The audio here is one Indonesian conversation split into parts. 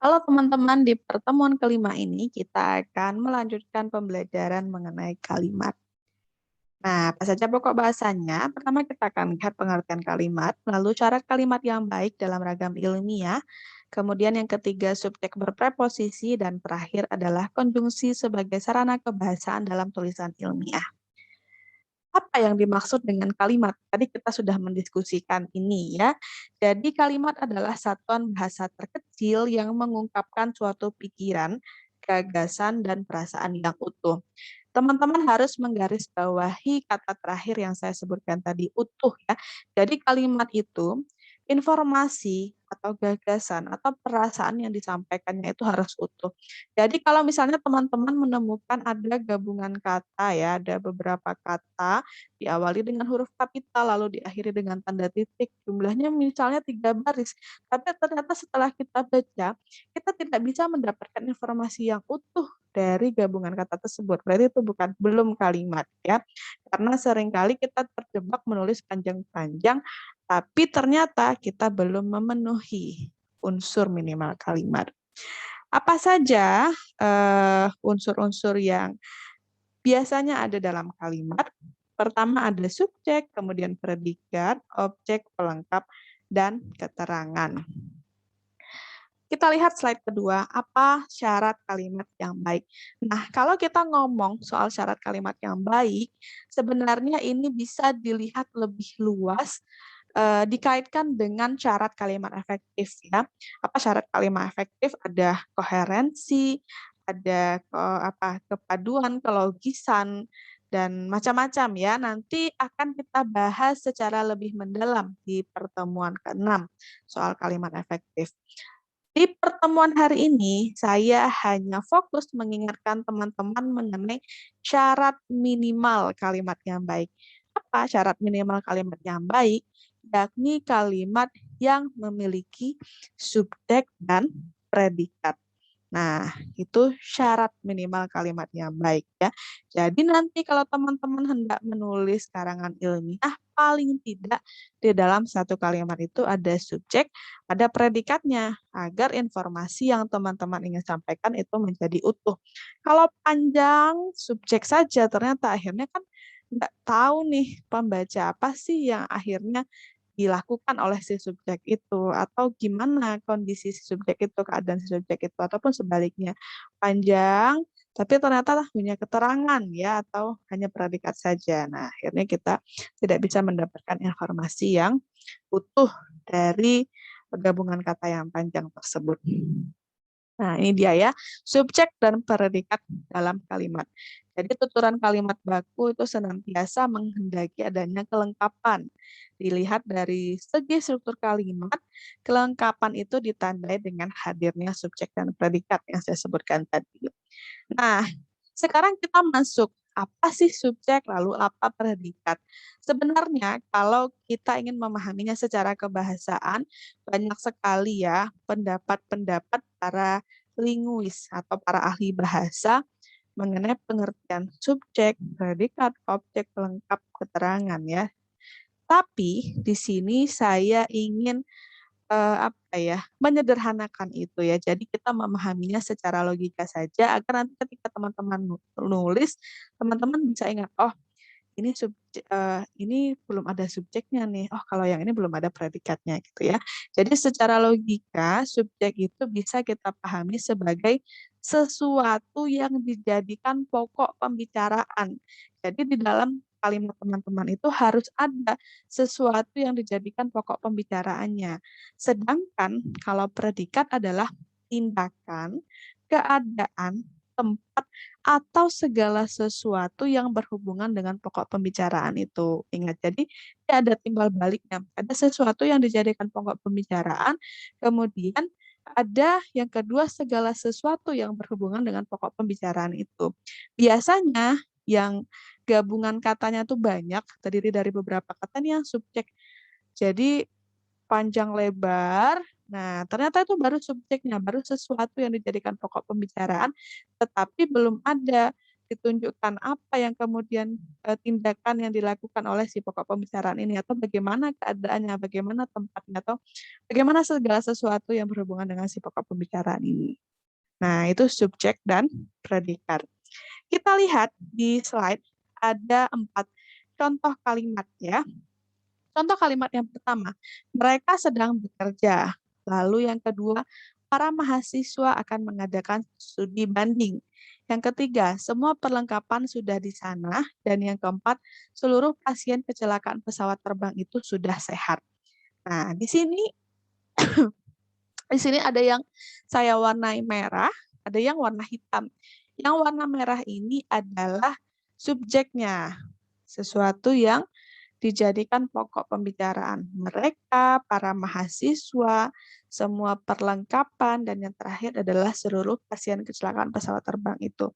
Halo teman-teman, di pertemuan kelima ini kita akan melanjutkan pembelajaran mengenai kalimat. Nah, apa saja pokok bahasanya? Pertama kita akan lihat pengertian kalimat, lalu cara kalimat yang baik dalam ragam ilmiah, kemudian yang ketiga subjek berpreposisi, dan terakhir adalah konjungsi sebagai sarana kebahasaan dalam tulisan ilmiah. Apa yang dimaksud dengan kalimat? Tadi kita sudah mendiskusikan ini ya. Jadi kalimat adalah satuan bahasa terkecil yang mengungkapkan suatu pikiran, gagasan, dan perasaan yang utuh. Teman-teman harus menggarisbawahi kata terakhir yang saya sebutkan tadi, utuh ya. Jadi kalimat itu informasi atau gagasan atau perasaan yang disampaikannya itu harus utuh. Jadi kalau misalnya teman-teman menemukan ada gabungan kata ya, ada beberapa kata diawali dengan huruf kapital lalu diakhiri dengan tanda titik, jumlahnya misalnya 3 baris. Tapi ternyata setelah kita baca, kita tidak bisa mendapatkan informasi yang utuh dari gabungan kata tersebut. Berarti itu belum kalimat ya. Karena seringkali kita terjebak menulis panjang-panjang tapi ternyata kita belum memenuhi unsur minimal kalimat. Apa saja unsur-unsur yang biasanya ada dalam kalimat? Pertama ada subjek, kemudian predikat, objek, pelengkap, dan keterangan. Kita lihat slide kedua, apa syarat kalimat yang baik. Nah, kalau kita ngomong soal syarat kalimat yang baik, sebenarnya ini bisa dilihat lebih luas dikaitkan dengan syarat kalimat efektif ya. Apa syarat kalimat efektif? Ada koherensi, ada kepaduan, kelogisan, dan macam-macam ya. Nanti akan kita bahas secara lebih mendalam di pertemuan ke-6 soal kalimat efektif. Di pertemuan hari ini, saya hanya fokus mengingatkan teman-teman mengenai syarat minimal kalimat yang baik. Apa syarat minimal kalimat yang baik? Yakni kalimat yang memiliki subjek dan predikat. Nah, itu syarat minimal kalimat yang baik ya. Jadi nanti kalau teman-teman hendak menulis karangan ilmiah, paling tidak di dalam satu kalimat itu ada subjek, ada predikatnya, agar informasi yang teman-teman ingin sampaikan itu menjadi utuh. Kalau panjang subjek saja, ternyata akhirnya kan nggak tahu nih pembaca apa sih yang akhirnya dilakukan oleh si subjek itu atau gimana kondisi si subjek itu, keadaan si subjek itu ataupun sebaliknya. Panjang tapi ternyata punya keterangan ya atau hanya predikat saja. Nah, akhirnya kita tidak bisa mendapatkan informasi yang utuh dari gabungan kata yang panjang tersebut. Nah, ini dia ya, subjek dan predikat dalam kalimat. Jadi tuturan kalimat baku itu senantiasa menghendaki adanya kelengkapan. Dilihat dari segi struktur kalimat, kelengkapan itu ditandai dengan hadirnya subjek dan predikat yang saya sebutkan tadi. Nah, sekarang kita masuk, apa sih subjek, lalu apa predikat? Sebenarnya kalau kita ingin memahaminya secara kebahasaan, banyak sekali ya pendapat-pendapat para linguis atau para ahli bahasa mengenai pengertian subjek, predikat, objek, pelengkap, keterangan ya. Tapi di sini saya ingin menyederhanakan itu ya. Jadi kita memahaminya secara logika saja agar nanti ketika teman-teman nulis, teman-teman bisa ingat, oh ini belum ada subjeknya nih. Oh, kalau yang ini belum ada predikatnya gitu ya. Jadi secara logika, subjek itu bisa kita pahami sebagai sesuatu yang dijadikan pokok pembicaraan. Jadi di dalam kalimat teman-teman itu harus ada sesuatu yang dijadikan pokok pembicaraannya. Sedangkan kalau predikat adalah tindakan, keadaan, tempat, atau segala sesuatu yang berhubungan dengan pokok pembicaraan itu. Ingat, jadi tidak ada timbal baliknya. Ada sesuatu yang dijadikan pokok pembicaraan, kemudian ada yang kedua segala sesuatu yang berhubungan dengan pokok pembicaraan itu. Biasanya yang gabungan katanya tuh banyak, terdiri dari beberapa kata nih yang subjek. Jadi panjang lebar. Nah, ternyata itu baru subjeknya, baru sesuatu yang dijadikan pokok pembicaraan, tetapi belum ada ditunjukkan apa yang kemudian tindakan yang dilakukan oleh si pokok pembicaraan ini, atau bagaimana keadaannya, bagaimana tempatnya, atau bagaimana segala sesuatu yang berhubungan dengan si pokok pembicaraan ini. Nah, itu subjek dan predikat. Kita lihat di slide ada 4 contoh kalimat ya. Contoh kalimat yang pertama, mereka sedang bekerja. Lalu yang kedua, para mahasiswa akan mengadakan studi banding. Yang ketiga, semua perlengkapan sudah di sana. Dan yang keempat, seluruh pasien kecelakaan pesawat terbang itu sudah sehat. Nah, di sini ada yang saya warnai merah, ada yang warna hitam. Yang warna merah ini adalah subjeknya, sesuatu yang dijadikan pokok pembicaraan. Mereka, para mahasiswa, semua perlengkapan, dan yang terakhir adalah seluruh pasien kecelakaan pesawat terbang itu.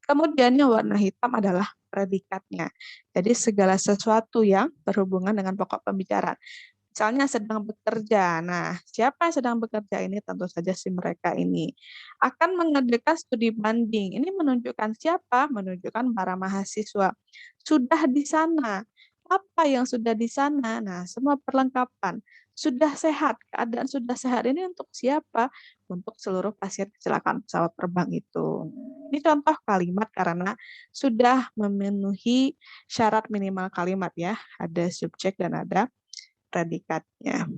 Kemudian yang warna hitam adalah predikatnya. Jadi segala sesuatu yang berhubungan dengan pokok pembicaraan. Misalnya sedang bekerja. Nah, siapa yang sedang bekerja ini? Tentu saja si mereka ini. Akan mengadakan studi banding. Ini menunjukkan siapa? Menunjukkan para mahasiswa. Sudah di sana. Apa yang sudah di sana? Nah, semua perlengkapan. Sudah sehat. Keadaan sudah sehat ini untuk siapa? Untuk seluruh pasien kecelakaan pesawat terbang itu. Ini contoh kalimat karena sudah memenuhi syarat minimal kalimat ya. Ada subjek dan ada predikatnya.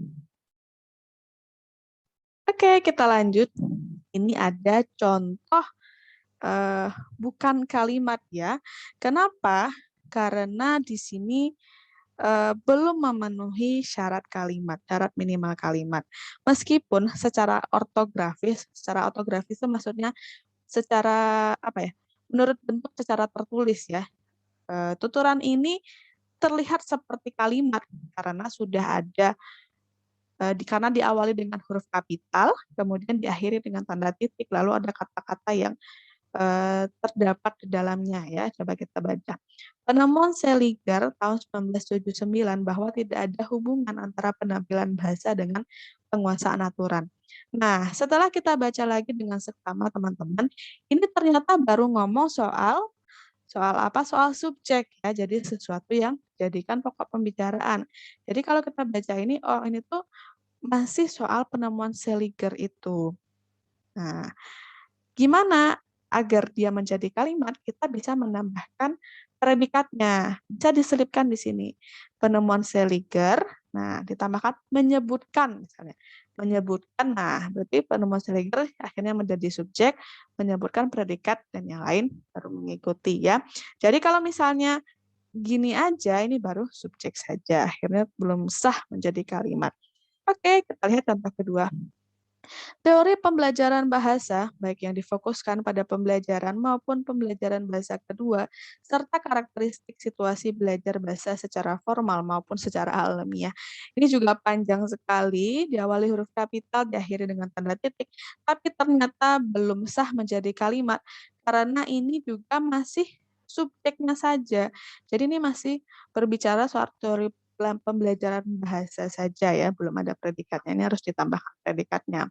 Oke, kita lanjut. Ini ada contoh bukan kalimat ya. Kenapa? Karena di sini belum memenuhi syarat kalimat, syarat minimal kalimat. Meskipun secara ortografis itu maksudnya secara apa ya? Menurut bentuk secara tertulis ya. Tuturan ini terlihat seperti kalimat karena sudah ada karena diawali dengan huruf kapital, kemudian diakhiri dengan tanda titik, lalu ada kata-kata yang terdapat di dalamnya ya. Coba kita baca. Penemuan Seliger tahun 1979 bahwa tidak ada hubungan antara penampilan bahasa dengan penguasaan aturan. Nah, setelah kita baca lagi dengan seksama teman-teman, ini ternyata baru ngomong soal apa? Soal subjek ya. Jadi sesuatu yang jadikan pokok pembicaraan. Jadi kalau kita baca ini, oh ini tuh masih soal penemuan Seliger itu. Nah, gimana agar dia menjadi kalimat? Kita bisa menambahkan predikatnya. Bisa diselipkan di sini. Penemuan Seliger, nah ditambahkan menyebutkan misalnya. Menyebutkan, nah berarti penemuan Seliger akhirnya menjadi subjek, menyebutkan predikat dan yang lain baru mengikuti ya. Jadi kalau misalnya gini aja, ini baru subjek saja. Akhirnya belum sah menjadi kalimat. Oke, kita lihat contoh kedua. Teori pembelajaran bahasa, baik yang difokuskan pada pembelajaran maupun pembelajaran bahasa kedua, serta karakteristik situasi belajar bahasa secara formal maupun secara alamiah. Ini juga panjang sekali, diawali huruf kapital, diakhiri dengan tanda titik, tapi ternyata belum sah menjadi kalimat, karena ini juga masih subjeknya saja. Jadi ini masih berbicara soal teori pembelajaran bahasa saja ya, belum ada predikatnya. Ini harus ditambahkan predikatnya.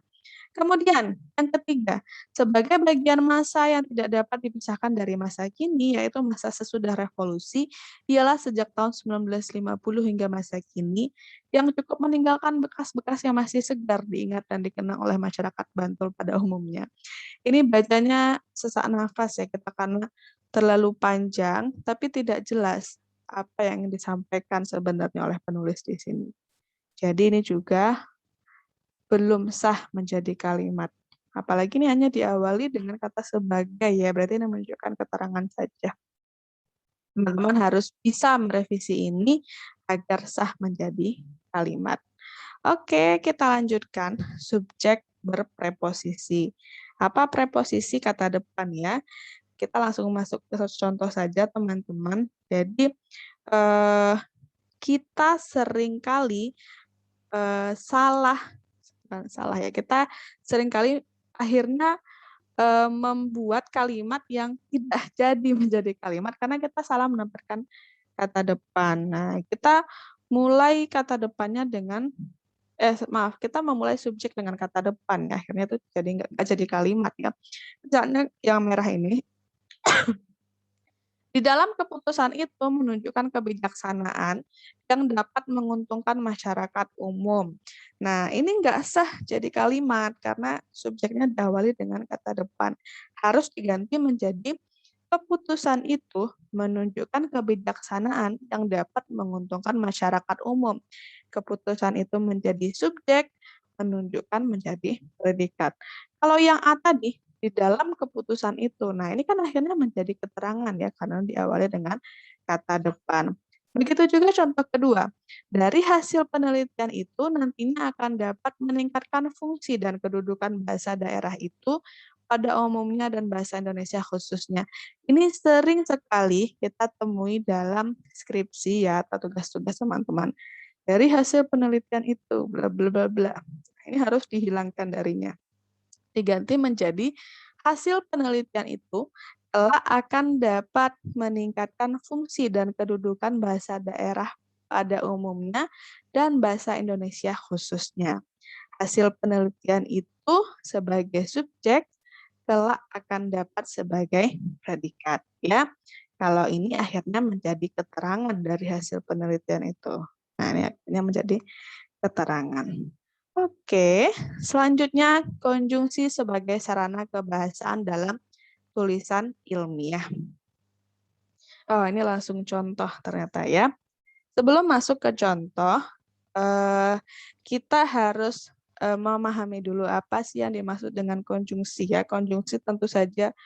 Kemudian yang ketiga, sebagai bagian masa yang tidak dapat dipisahkan dari masa kini, yaitu masa sesudah revolusi, ialah sejak tahun 1950 hingga masa kini, yang cukup meninggalkan bekas-bekas yang masih segar diingat dan dikenang oleh masyarakat Bantul pada umumnya. Ini bacanya sesak nafas ya kita karena terlalu panjang, tapi tidak jelas apa yang disampaikan sebenarnya oleh penulis di sini. Jadi ini juga belum sah menjadi kalimat. Apalagi ini hanya diawali dengan kata sebagai ya, berarti ini menunjukkan keterangan saja. Teman-teman harus bisa merevisi ini agar sah menjadi kalimat. Oke, kita lanjutkan. Subjek berpreposisi. Apa preposisi kata depan ya? Kita langsung masuk ke contoh saja teman-teman. Jadi kita seringkali salah ya. Kita seringkali akhirnya membuat kalimat yang tidak jadi menjadi kalimat karena kita salah menempatkan kata depan. Nah, kita mulai kata depannya dengan kita memulai subjek dengan kata depan ya. Akhirnya itu jadi nggak jadi kalimat ya. Misalnya yang merah ini Di dalam keputusan itu menunjukkan kebijaksanaan yang dapat menguntungkan masyarakat umum. Nah, ini nggak sah jadi kalimat karena subjeknya diawali dengan kata depan. Harus diganti menjadi keputusan itu menunjukkan kebijaksanaan yang dapat menguntungkan masyarakat umum. Keputusan itu menjadi subjek, menunjukkan menjadi predikat. Kalau yang A tadi, di dalam keputusan itu, nah ini kan akhirnya menjadi keterangan ya, karena diawali dengan kata depan. Begitu juga contoh kedua, dari hasil penelitian itu nantinya akan dapat meningkatkan fungsi dan kedudukan bahasa daerah itu pada umumnya dan bahasa Indonesia khususnya. Ini sering sekali kita temui dalam skripsi ya atau tugas-tugas teman-teman. Dari hasil penelitian itu bla bla bla bla. Ini harus dihilangkan darinya. Diganti menjadi hasil penelitian itu telah akan dapat meningkatkan fungsi dan kedudukan bahasa daerah pada umumnya dan bahasa Indonesia khususnya. Hasil penelitian itu sebagai subjek kelak akan dapat sebagai predikat ya. Kalau ini akhirnya menjadi keterangan dari hasil penelitian itu. Nah, ini akhirnya menjadi keterangan. Oke, selanjutnya konjungsi sebagai sarana kebahasaan dalam tulisan ilmiah. Oh, ini langsung contoh ternyata ya. Sebelum masuk ke contoh, kita harus memahami dulu apa sih yang dimaksud dengan konjungsi ya. Konjungsi tentu saja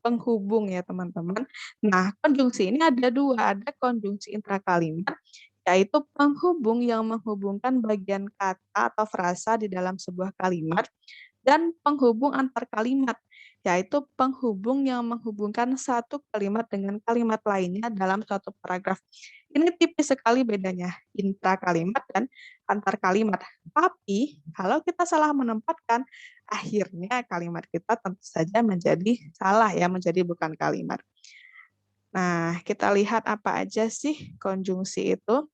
penghubung ya teman-teman. Nah, konjungsi ini ada dua, ada konjungsi intrakalimat, yaitu penghubung yang menghubungkan bagian kata atau frasa di dalam sebuah kalimat, dan penghubung antar kalimat, yaitu penghubung yang menghubungkan satu kalimat dengan kalimat lainnya dalam suatu paragraf. Ini tipis sekali bedanya, intrakalimat dan antar kalimat. Tapi, kalau kita salah menempatkan, akhirnya kalimat kita tentu saja menjadi salah ya, menjadi bukan kalimat. Nah, kita lihat apa aja sih konjungsi itu.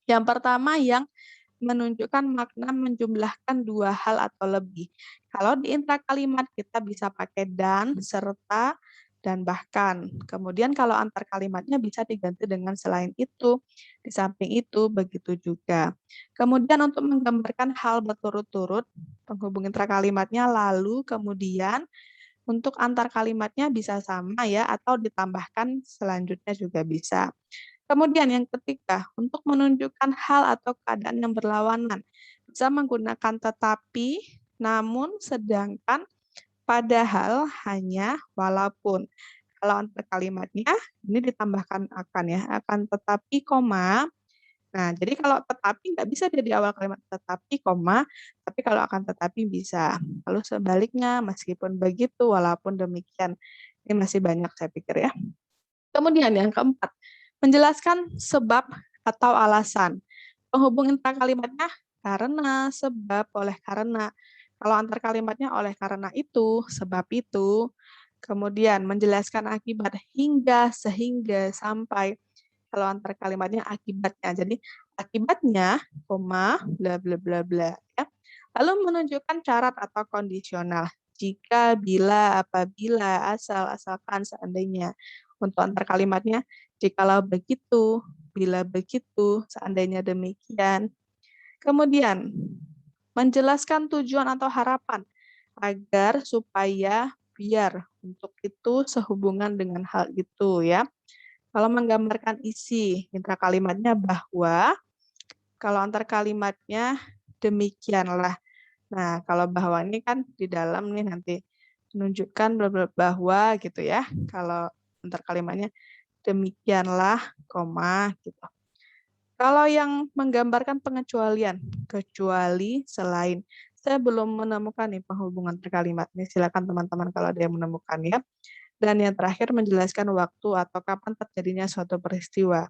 Yang pertama yang menunjukkan makna menjumlahkan dua hal atau lebih. Kalau di intrakalimat kita bisa pakai dan, serta, dan bahkan. Kemudian kalau antar kalimatnya bisa diganti dengan selain itu, di samping itu, begitu juga. Kemudian untuk menggambarkan hal berturut-turut, penghubung intrakalimatnya lalu, kemudian untuk antar kalimatnya bisa sama ya, atau ditambahkan selanjutnya juga bisa. Kemudian yang ketiga, untuk menunjukkan hal atau keadaan yang berlawanan, bisa menggunakan tetapi, namun, sedangkan, padahal, hanya, walaupun. Kalau antar kalimatnya, ini ditambahkan akan ya, akan tetapi, koma. Nah, jadi kalau tetapi nggak bisa dia di awal kalimat tetapi, koma, tapi kalau akan tetapi bisa. Lalu sebaliknya, meskipun begitu, walaupun demikian. Ini masih banyak saya pikir ya. Kemudian yang keempat, menjelaskan sebab atau alasan. Penghubung intra kalimatnya karena, sebab, oleh karena. Kalau antar kalimatnya oleh karena itu, sebab itu. Kemudian menjelaskan akibat hingga, sehingga, sampai. Kalau antar kalimatnya akibatnya. Jadi akibatnya, koma, bla bla bla bla. Ya. Lalu menunjukkan syarat atau kondisional. Jika, bila, apabila, asal, asalkan, seandainya. Untuk antar kalimatnya, jikalau begitu, bila begitu, seandainya demikian. Kemudian, menjelaskan tujuan atau harapan agar supaya biar untuk itu sehubungan dengan hal itu ya. Kalau menggambarkan isi intra kalimatnya bahwa, kalau antar kalimatnya demikianlah. Nah, kalau bahwa ini kan di dalam nih nanti menunjukkan bahwa gitu ya. Kalau antar kalimatnya demikianlah, koma gitu. Kalau yang menggambarkan pengecualian, kecuali, selain. Saya belum menemukan nih penghubungan terkalimat. Ini silakan teman-teman kalau ada yang menemukannya. Dan yang terakhir menjelaskan waktu atau kapan terjadinya suatu peristiwa.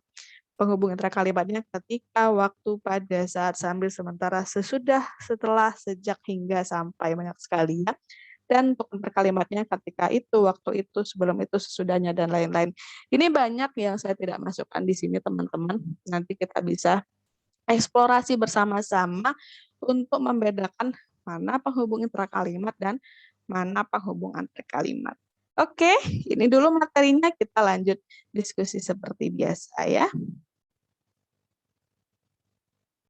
Penghubung antara kalimatnya ketika, waktu, pada, saat, sambil, sementara, sesudah, setelah, sejak, hingga, sampai. Banyak sekali ya. Dan untuk antar kalimatnya ketika itu, waktu itu, sebelum itu, sesudahnya, dan lain-lain. Ini banyak yang saya tidak masukkan di sini teman-teman. Nanti kita bisa eksplorasi bersama-sama untuk membedakan mana penghubung intra kalimat dan mana penghubung antar kalimat. Oke, ini dulu materinya, kita lanjut diskusi seperti biasa ya.